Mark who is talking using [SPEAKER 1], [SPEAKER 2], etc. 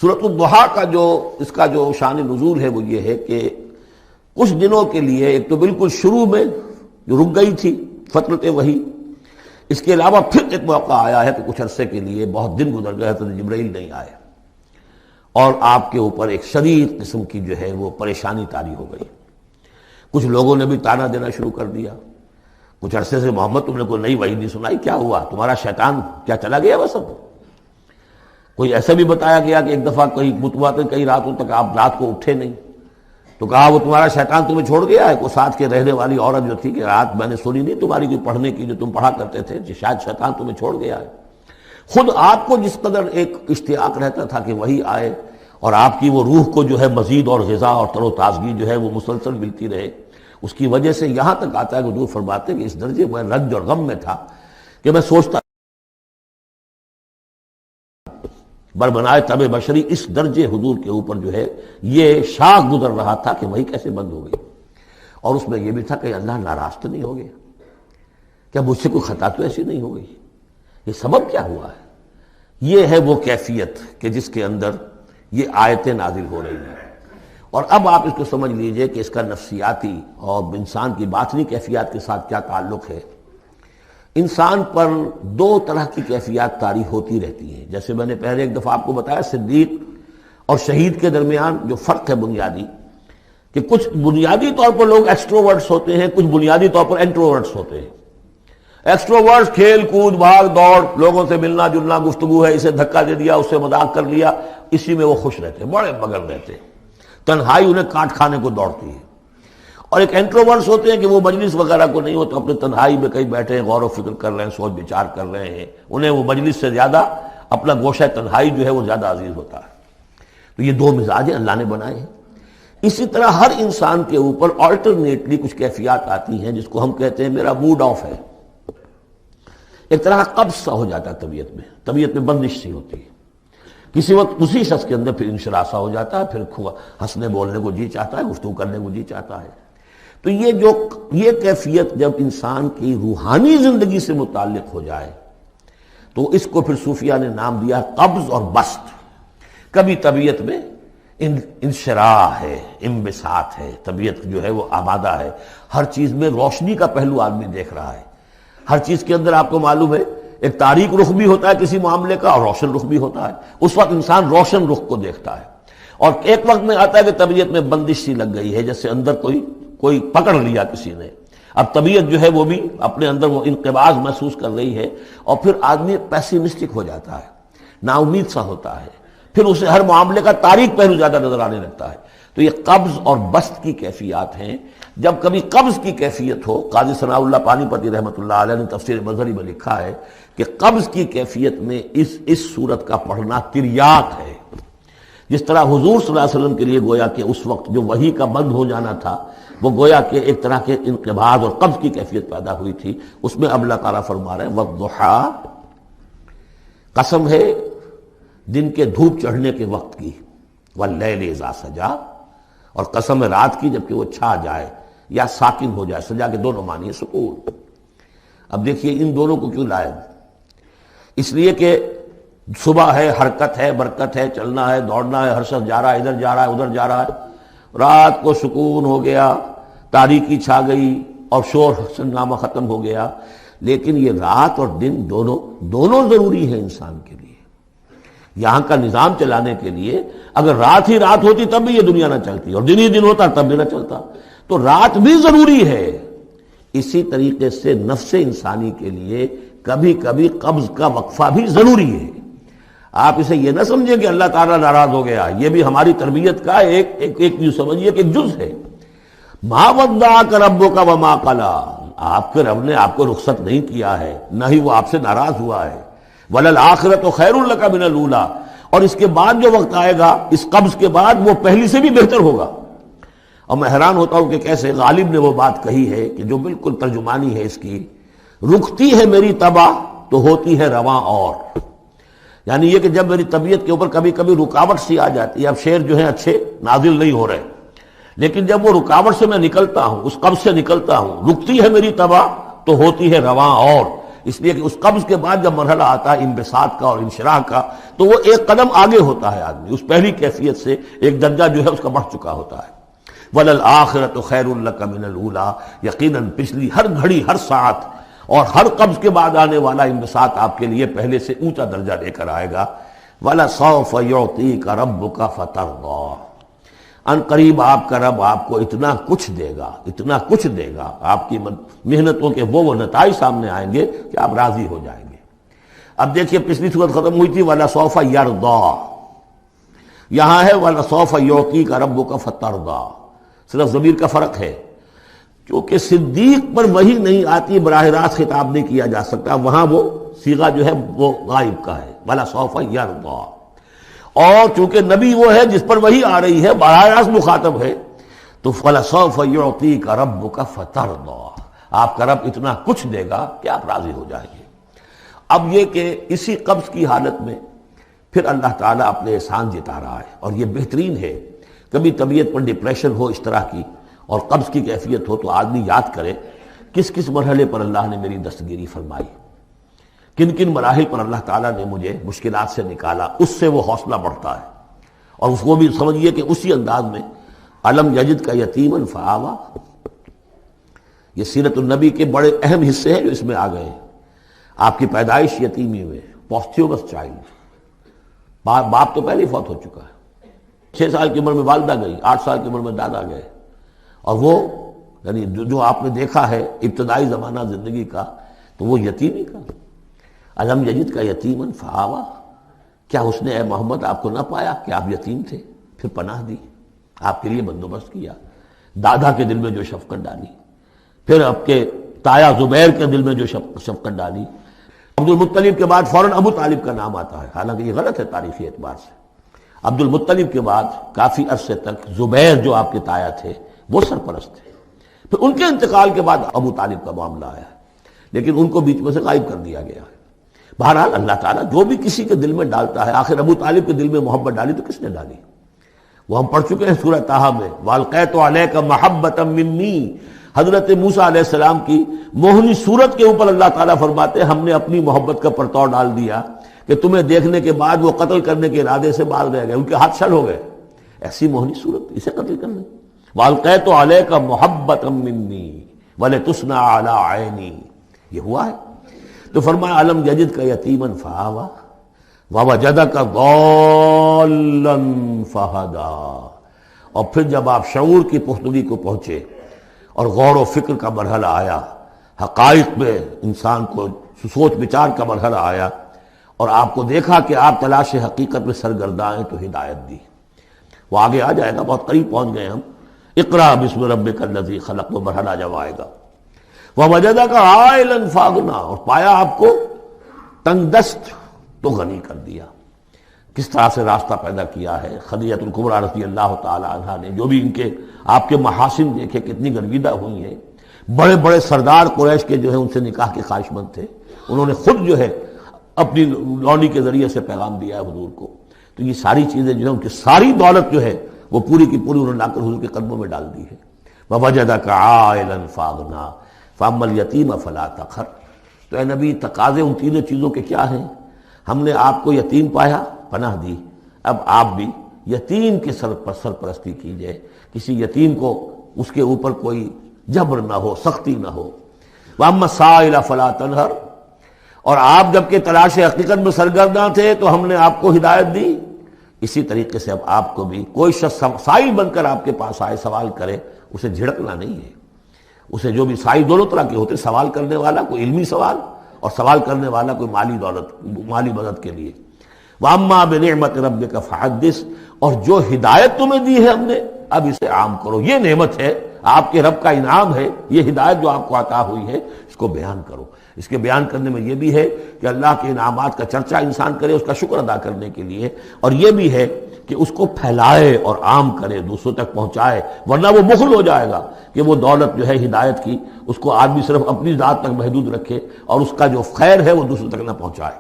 [SPEAKER 1] سورۃ الضحیٰ کا اس کا جو شان نزول ہے وہ یہ ہے کہ کچھ دنوں کے لیے، ایک تو بالکل شروع میں جو رک گئی تھی فترت وحی، اس کے علاوہ پھر ایک موقع آیا ہے کہ کچھ عرصے کے لیے بہت دن گزر گئے تو جبرائیل نہیں آئے، اور آپ کے اوپر ایک شدید قسم کی جو ہے وہ پریشانی طاری ہو گئی۔ کچھ لوگوں نے بھی طعنہ دینا شروع کر دیا، کچھ عرصے سے محمد تم نے کوئی نئی وحی نہیں سنائی، کیا ہوا تمہارا شیطان کیا چلا گیا بس اب؟ کوئی ایسا بھی بتایا گیا کہ ایک دفعہ کئی راتوں تک آپ رات کو اٹھے نہیں، تو کہا وہ تمہارا شیطان تمہیں چھوڑ گیا ہے۔ کوئی ساتھ کے رہنے والی عورت جو تھی کہ رات میں نے سنی نہیں تمہاری کوئی پڑھنے کی جو تم پڑھا کرتے تھے، کہ شاید شیطان تمہیں چھوڑ گیا ہے۔ خود آپ کو جس قدر ایک اشتیاق رہتا تھا کہ وہی آئے اور آپ کی وہ روح کو جو ہے مزید اور غذا اور تر و تازگی جو ہے وہ مسلسل ملتی رہے، اس کی وجہ سے یہاں تک آتا ہے کہ حضور فرماتے ہیں کہ اس درجے میں رنج اور غم میں تھا کہ میں سوچتا بربنائے طب بشری، اس درجے حضور کے اوپر جو ہے یہ شاخ گزر رہا تھا کہ وہی کیسے بند ہو گئی، اور اس میں یہ بھی تھا کہ اللہ ناراض تو نہیں ہو گیا، کیا مجھ سے کوئی خطا تو ایسی نہیں ہو گئی، یہ سبب کیا ہوا ہے؟ یہ ہے وہ کیفیت کہ جس کے اندر یہ آیتیں نازل ہو رہی ہیں۔ اور اب آپ اس کو سمجھ لیجئے کہ اس کا نفسیاتی اور انسان کی باطنی کیفیات کے ساتھ کیا تعلق ہے۔ انسان پر دو طرح کی کیفیات طاری ہوتی رہتی ہیں، جیسے میں نے پہلے ایک دفعہ آپ کو بتایا صدیق اور شہید کے درمیان جو فرق ہے بنیادی، کہ کچھ بنیادی طور پر لوگ ایکسٹروورٹس ہوتے ہیں، کچھ بنیادی طور پر انٹروورٹس ہوتے ہیں۔ ایکسٹروورٹس کھیل کود بھاگ دوڑ، لوگوں سے ملنا جلنا، گفتگو ہے، اسے دھکا دے دیا، اس سے مذاق کر لیا، اسی میں وہ خوش رہتے ہیں، بڑے مگن رہتے ہیں، تنہائی انہیں کاٹ کھانے کو دوڑتی ہے۔ اور ایک انٹروورٹس ہوتے ہیں کہ وہ مجلس وغیرہ کو نہیں ہوتا، اپنے تنہائی میں کہیں بیٹھے ہیں، غور و فکر کر رہے ہیں، سوچ بچار کر رہے ہیں، انہیں وہ مجلس سے زیادہ اپنا گوشہ تنہائی جو ہے وہ زیادہ عزیز ہوتا ہے۔ تو یہ دو مزاج اللہ نے بنائے ہیں۔ اسی طرح ہر انسان کے اوپر آلٹرنیٹلی کچھ کیفیات آتی ہیں جس کو ہم کہتے ہیں میرا موڈ آف ہے، ایک طرح قبض سا ہو جاتا ہے طبیعت میں بندش سی ہوتی ہے، کسی وقت اسی شخص کے اندر پھر انشراح سا ہو جاتا ہے، پھر ہنسنے بولنے کو جی چاہتا ہے، گفتگو کرنے کو جی چاہتا ہے۔ تو یہ کیفیت جب انسان کی روحانی زندگی سے متعلق ہو جائے تو اس کو پھر صوفیہ نے نام دیا قبض اور بسط۔ کبھی طبیعت میں انشراح ہے، انبساط ہے، طبیعت جو ہے وہ آمادہ ہے، ہر چیز میں روشنی کا پہلو آدمی دیکھ رہا ہے، ہر چیز کے اندر آپ کو معلوم ہے ایک تاریک رخ بھی ہوتا ہے کسی معاملے کا اور روشن رخ بھی ہوتا ہے، اس وقت انسان روشن رخ کو دیکھتا ہے۔ اور ایک وقت میں آتا ہے کہ طبیعت میں بندش سی لگ گئی ہے، جیسے اندر کوئی پکڑ لیا کسی نے، اب طبیعت جو ہے وہ بھی اپنے اندر وہ انقباض محسوس کر رہی ہے، اور پھر آدمی پیسیمسٹک ہو جاتا ہے، نا امید سا ہوتا ہے، پھر اسے ہر معاملے کا تاریک پہلو زیادہ نظر آنے لگتا ہے۔ تو یہ قبض اور بسط کی کیفیات ہیں۔ جب کبھی قبض کی کیفیت ہو، قاضی ثناء اللہ پانی پتی رحمۃ اللہ علیہ نے تفسیر مظہری میں لکھا ہے کہ قبض کی کیفیت میں اس صورت کا پڑھنا تریاق ہے، جس طرح حضور صلی اللہ علیہ وسلم کے لیے گویا کہ اس وقت جو وحی کا بند ہو جانا تھا وہ گویا کہ ایک طرح کے انقباض اور قبض کی کیفیت پیدا ہوئی تھی، اس میں اب اللہ تعالیٰ فرما رہے ہیں والضحیٰ، قسم ہے دن کے دھوپ چڑھنے کے وقت کی، واللیل اذا سجا، اور قسم ہے رات کی جبکہ وہ چھا جائے یا ساکن ہو جائے، سجا کے دونوں معنی ہے سکون۔ اب دیکھیے ان دونوں کو کیوں لائے، اس لیے کہ صبح ہے، حرکت ہے، برکت ہے، چلنا ہے، دوڑنا ہے، ہر شخص جا رہا ہے، ادھر جا رہا ہے ادھر جا رہا ہے، رات کو سکون ہو گیا، تاریکی چھا گئی اور شور ہنگامہ ختم ہو گیا۔ لیکن یہ رات اور دن دونوں ضروری ہیں انسان کے لیے، یہاں کا نظام چلانے کے لیے۔ اگر رات ہی رات ہوتی تب بھی یہ دنیا نہ چلتی، اور دن ہی دن ہوتا تب بھی نہ چلتا، تو رات بھی ضروری ہے۔ اسی طریقے سے نفس انسانی کے لیے کبھی کبھی قبض کا وقفہ بھی ضروری ہے۔ آپ اسے یہ نہ سمجھیں کہ اللہ تعالیٰ ناراض ہو گیا، یہ بھی ہماری تربیت کا ایک یوں سمجھیے کہ ایک جز ہے۔ ما ودعک ربک وما قلی، آپ کے رب نے آپ کو رخصت نہیں کیا ہے، نہ ہی وہ آپ سے ناراض ہوا ہے۔ وللآخرۃ خیر لک من الاولی، اور اس کے بعد جو وقت آئے گا اس قبض کے بعد وہ پہلی سے بھی بہتر ہوگا۔ اور میں حیران ہوتا ہوں کہ کیسے غالب نے وہ بات کہی ہے کہ جو بالکل ترجمانی ہے اس کی، رکتی ہے میری طبع تو ہوتی ہے رواں اور، یعنی یہ کہ جب میری طبیعت کے اوپر کبھی کبھی رکاوٹ سی آ جاتی ہے، اب شعر جو ہیں اچھے نازل نہیں ہو رہے، لیکن جب وہ رکاوٹ سے میں نکلتا ہوں، اس قبض سے نکلتا ہوں، رکتی ہے میری طبع تو ہوتی ہے رواں اور، اس لیے کہ اس قبض کے بعد جب مرحلہ آتا ہے انبساط کا اور انشراح کا، تو تو وہ ایک قدم آگے ہوتا ہے آدمی، اس پہلی کیفیت سے ایک درجہ جو ہے اس کا بڑھ چکا ہوتا ہے۔ وَلَلْآخِرَةُ خَيْرٌ لَكَ مِنَ الْأُولَىٰ، یقیناً پچھلی ہر گھڑی، ہر ساعت اور ہر قبض کے بعد آنے والا انبساط آپ کے لیے پہلے سے اونچا درجہ لے کر آئے گا۔ وَلَسَوْفَ يُعْطِيكَ رَبُّكَ فَتَرْضَىٰ، ان قریب آپ کا رب آپ کو اتنا کچھ دے گا، اتنا کچھ دے گا، آپ کی محنتوں کے وہ نتائج سامنے آئیں گے کہ آپ راضی ہو جائیں گے۔ اب دیکھیے پچھلی صورت ختم ہوئی تھی وَلَسَوْفَ يَرْضَىٰ، یہاں ہے وَلَسَوْفَ يُعْطِيكَ رَبُّكَ فَتَرْضَىٰ، صرف ضمیر کا فرق ہے، کیونکہ صدیق پر وحی نہیں آتی، براہ راست خطاب نہیں کیا جا سکتا، وہاں وہ صیغہ جو ہے وہ غائب کا ہے، وَلَسَوْفَ يَرْضَىٰ۔ اور چونکہ نبی وہ ہے جس پر وحی آ رہی ہے، براہ راست مخاطب ہے، تو وَلَسَوْفَ يُعْطِيكَ رَبُّكَ فَتَرْضَىٰ، آپ کا رب اتنا کچھ دے گا کہ آپ راضی ہو جائیں گے۔ اب یہ کہ اسی قبض کی حالت میں پھر اللہ تعالیٰ اپنے احسان جتا رہا ہے، اور یہ بہترین ہے۔ کبھی طبیعت پر ڈپریشن ہو اس طرح کی اور قبض کی کیفیت ہو تو آدمی یاد کرے کس کس مرحلے پر اللہ نے میری دستگیری فرمائی، کن کن مراحل پر اللہ تعالیٰ نے مجھے مشکلات سے نکالا، اس سے وہ حوصلہ بڑھتا ہے۔ اور اس کو بھی سمجھیے کہ اسی انداز میں علم یجد کا یتیمن فآوا، یہ سیرت النبی کے بڑے اہم حصے ہیں جو اس میں آ گئے ہیں۔ آپ کی پیدائش یتیمی میں، پوسٹیومس چائلڈ، باپ تو پہلے ہی فوت ہو چکا ہے، 6 سال کی عمر میں والدہ گئی، 8 سال کی عمر میں دادا گئے، اور وہ یعنی جو آپ نے دیکھا ہے ابتدائی زمانہ زندگی کا تو وہ یتیمی کا۔ علم یجد کا یتیمن فآوا، کیا اس نے اے محمد آپ کو نہ پایا کہ آپ یتیم تھے، پھر پناہ دی، آپ کے لیے بندوبست کیا، دادا کے دل میں جو شفقت ڈالی، پھر آپ کے تایا زبیر کے دل میں جو شفقت ڈالی۔ عبد المطلب کے بعد فوراً ابو طالب کا نام آتا ہے، حالانکہ یہ غلط ہے تاریخی اعتبار سے۔ عبد المطلب کے بعد کافی عرصے تک زبیر جو آپ کے تایا تھے وہ سرپرست تھے، پھر ان کے انتقال کے بعد ابو طالب کا معاملہ آیا، لیکن ان کو بیچ میں سے غائب کر دیا گیا ہے۔ بہرحال اللہ تعالیٰ جو بھی کسی کے دل میں ڈالتا ہے، آخر ابو طالب کے دل میں محبت ڈالی تو کس نے ڈالی؟ وہ ہم پڑھ چکے ہیں سورہ طٰہٰ میں، وَأَلْقَيْتُ عَلَيْكَ مَحَبَّةً مِّنِّي، حضرت موسیٰ علیہ السلام کی موہنی صورت کے اوپر اللہ تعالیٰ فرماتے ہیں ہم نے اپنی محبت کا پرتو ڈال دیا کہ تمہیں دیکھنے کے بعد وہ قتل کرنے کے ارادے سے باز رہ گئے، ان کے ہاتھ شل ہو گئے، ایسی موہنی صورت، اسے قتل کر لیں۔ وَأَلْقَيْتُ عَلَيْكَ مَحَبَّةً مِّنِّي وَلِتُصْنَعَ عَلَىٰ عَيْنِي، یہ ہوا ہے۔ تو فرمایا علم یجد کا یتیمن فآوا ووجدک ضالا فہدا، اور پھر جب آپ شعور کی پختگی کو پہنچے اور غور و فکر کا مرحلہ آیا، حقائق میں انسان کو سوچ بچار کا مرحلہ آیا، اور آپ کو دیکھا کہ آپ تلاش حقیقت میں سرگرداں ہیں، تو ہدایت دی۔ وہ آگے آ جائے گا، بہت قریب پہنچ گئے ہم، اقرأ بسم ربک الذی خلق، وہ مرحلہ جب آئے گا۔ وَوَجَدَكَ عَائِلًا فَأَغْنَىٰ، اور پایا آپ کو تنگ دست تو غنی کر دیا۔ کس طرح سے راستہ پیدا کیا ہے خدیجہ الکبریٰ رضی اللہ تعالی عنہا نے، جو بھی ان کے آپ کے محاسن دیکھے کتنی گرویدہ ہوئی ہیں۔ بڑے بڑے سردار قریش کے جو ہے ان سے نکاح کے خواہش مند تھے، انہوں نے خود جو ہے اپنی لونی کے ذریعے سے پیغام دیا ہے حضور کو۔ تو یہ ساری چیزیں جو ہے ان کی ساری دولت جو ہے وہ پوری کی پوری انہوں نے لا کر حضور کے قدموں میں ڈال دی ہے۔ وَوَجَدَكَ عَائِلًا فَأَغْنَىٰ فَأَمَّا الْيَتِيمَ فَلَا تَقْهَرْ، تو اے نبی تقاضے ان تینوں چیزوں کے کیا ہیں؟ ہم نے آپ کو یتیم پایا، پناہ دی، اب آپ بھی یتیم کے سرپرستی کیجئے، کسی یتیم کو اس کے اوپر کوئی جبر نہ ہو، سختی نہ ہو۔ وَأَمَّا السَّائِلَ فَلَا تَنْهَرْ، اور آپ جب کہ تلاش حقیقت میں سرگرداں تھے تو ہم نے آپ کو ہدایت دی، اسی طریقے سے اب آپ کو بھی کوئی شخص سائل بن کر آپ کے پاس آئے، سوال کرے، اسے جھڑکنا نہیں ہے۔ اسے جو بھی سائل دونوں طرح کے ہوتے، سوال کرنے والا کوئی علمی سوال، اور سوال کرنے والا کوئی مالی دولت، مالی مدد کے لیے۔ وَأَمَّا بِنِعْمَةِ رَبِّكَ فَحَدِّثْ، اور جو ہدایت تمہیں دی ہے ہم نے، اب اسے عام کرو، یہ نعمت ہے، آپ کے رب کا انعام ہے، یہ ہدایت جو آپ کو عطا ہوئی ہے، اس کو بیان کرو۔ اس کے بیان کرنے میں یہ بھی ہے کہ اللہ کے انعامات کا چرچا انسان کرے اس کا شکر ادا کرنے کے لیے، اور یہ بھی ہے کہ اس کو پھیلائے اور عام کرے، دوسروں تک پہنچائے، ورنہ وہ بخل ہو جائے گا کہ وہ دولت جو ہے ہدایت کی، اس کو آدمی صرف اپنی ذات تک محدود رکھے اور اس کا جو خیر ہے وہ دوسروں تک نہ پہنچائے۔